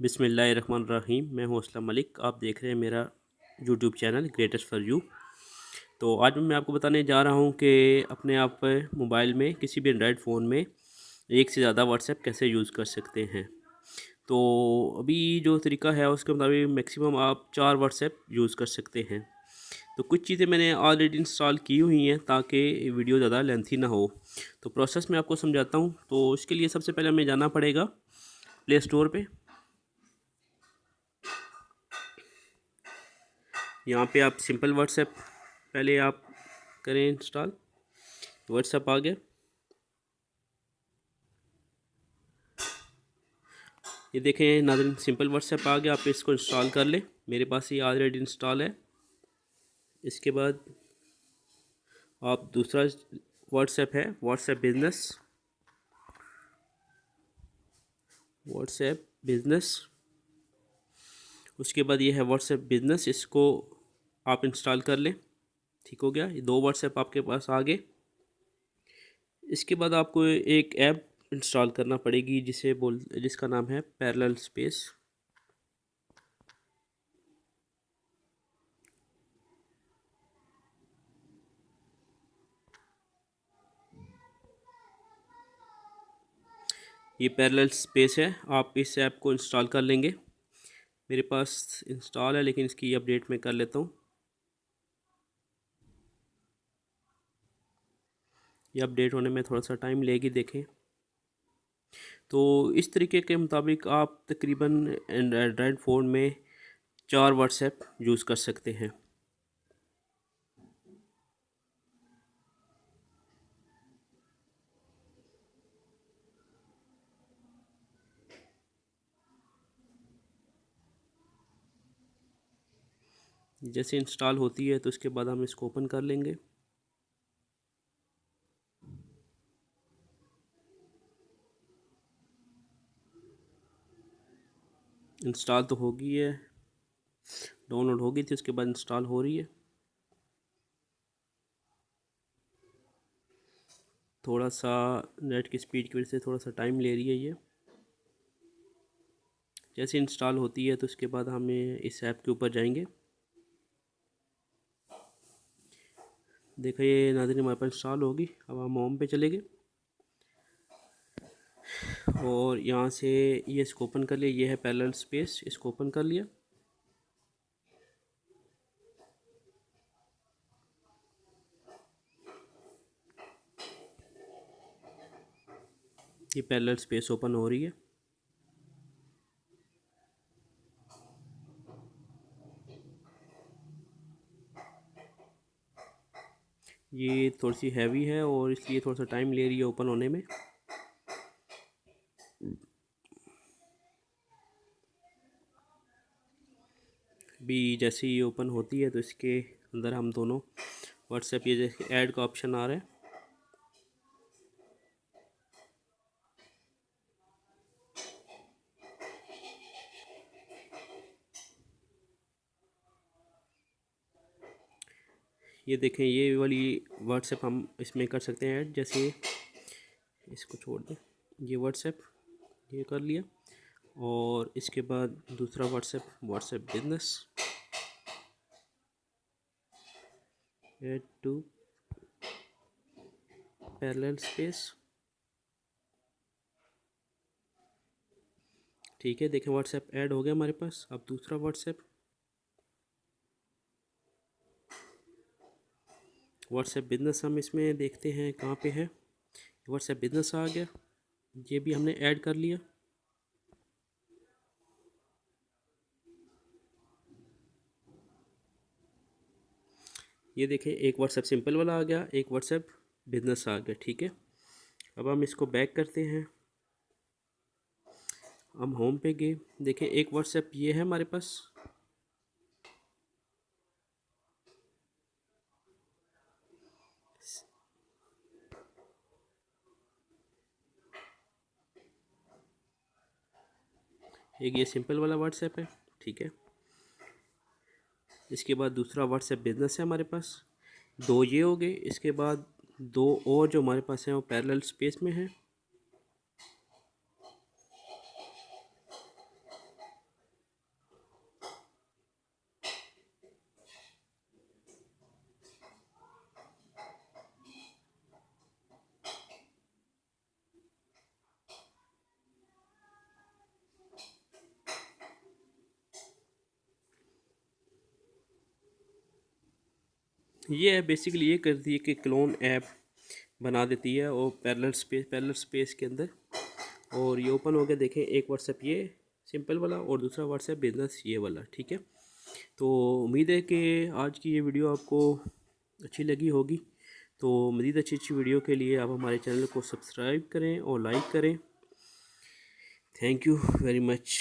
बिस्मिल्लाहिर्रहमानिर्रहीम। मैं हूं असलम मलिक। आप देख रहे हैं मेरा YouTube channel greatest for you. तो आज मैं आपको बताने जा रहा हूं कि अपने आप मोबाइल में किसी भी एंड्रॉयड फ़ोन में एक से ज़्यादा व्हाट्सएप कैसे यूज़ कर सकते हैं। तो अभी जो तरीका है उसके मुताबिक मैक्सिमम आप 4 व्हाट्सएप यूज़ कर सकते हैं। तो कुछ चीज़ें मैंने ऑलरेडी इंस्टॉल की हुई हैं ताकि वीडियो ज़्यादा लेंथी ना हो। तो प्रोसेस मैं आपको समझाता हूँ। तो इसके लिए सबसे पहले हमें जाना पड़ेगा प्ले स्टोर पे। यहाँ पे आप सिंपल व्हाट्सएप पहले आप करें इंस्टॉल। व्हाट्सएप आ गया। ये देखें नाज़रीन, सिंपल व्हाट्सएप आ गया। आप इसको इंस्टॉल कर लें। मेरे पास ये ऑलरेडी इंस्टॉल है। इसके बाद आप दूसरा व्हाट्सएप है व्हाट्सएप बिजनेस। व्हाट्सएप बिजनेस उसके बाद ये है व्हाट्सएप बिजनेस। इसको आप इंस्टॉल कर लें। ठीक हो गया। ये 2 व्हाट्सएप आपके पास आ गए। इसके बाद आपको एक ऐप इंस्टॉल करना पड़ेगी जिसका नाम है पैरेलल स्पेस। ये पैरेलल स्पेस है। आप इस ऐप को इंस्टॉल कर लेंगे। मेरे पास इंस्टॉल है लेकिन इसकी अपडेट मैं कर लेता हूँ। ये अपडेट होने में थोड़ा सा टाइम लेगी, देखें। तो इस तरीके के मुताबिक आप तकरीबन एंड्रॉयड फ़ोन में 4 व्हाट्सएप यूज़ कर सकते हैं। जैसे इंस्टॉल होती है तो उसके बाद हम इसको ओपन कर लेंगे। इंस्टॉल तो होगी है, डाउनलोड हो गई थी, उसके बाद इंस्टॉल हो रही है। थोड़ा सा नेट की स्पीड की वजह से थोड़ा सा टाइम ले रही है ये। जैसे इंस्टॉल होती है तो उसके बाद हमें इस ऐप के ऊपर जाएंगे। देखो ये नाज़रीन हमारे पास इंस्टॉल होगी। अब हम होम पे चले गए और यहाँ से ये इसको ओपन कर लिया। ये है पैरेलल स्पेस, इसको ओपन कर लिया। ये पैरेलल स्पेस ओपन हो रही है। ये थोड़ी सी हैवी है और इसलिए थोड़ा सा टाइम ले रही है ओपन होने में। भी जैसे ही ओपन होती है तो इसके अंदर हम दोनों व्हाट्सएप, ये जैसे ऐड का ऑप्शन आ रहा है, ये देखें ये वाली व्हाट्सएप हम इसमें कर सकते हैं ऐड। जैसे इसको छोड़ दें, ये व्हाट्सएप ये कर लिया और इसके बाद दूसरा WhatsApp WhatsApp business add to parallel space. ठीक है, देखें व्हाट्सएप ऐड हो गया हमारे पास। अब दूसरा व्हाट्सएप बिजनेस हम इसमें देखते हैं कहाँ पे है। व्हाट्सएप बिजनेस आ गया। ये भी हमने ऐड कर लिया। ये देखें एक व्हाट्सएप सिंपल वाला आ गया, एक व्हाट्सएप बिजनेस आ गया। ठीक है, अब हम इसको बैक करते हैं। हम होम पे गए, देखें एक व्हाट्सएप ये है हमारे पास। एक ये सिंपल वाला व्हाट्सएप है। ठीक है, इसके बाद दूसरा व्हाट्सएप बिजनेस है हमारे पास। 2 ये हो गए। इसके बाद 2 और जो हमारे पास हैं वो पैरेलल स्पेस में है। ये है बेसिकली ये करती है कि क्लोन ऐप बना देती है और पैरेलल स्पेस के अंदर। और ये ओपन हो गया, देखें एक व्हाट्सएप ये सिंपल वाला और दूसरा व्हाट्सएप बिजनेस ये वाला, ठीक है। तो उम्मीद है कि आज की ये वीडियो आपको अच्छी लगी होगी। तो मज़ीद अच्छी अच्छी वीडियो के लिए आप हमारे चैनल को सब्सक्राइब करें और लाइक करें। Thank you very much.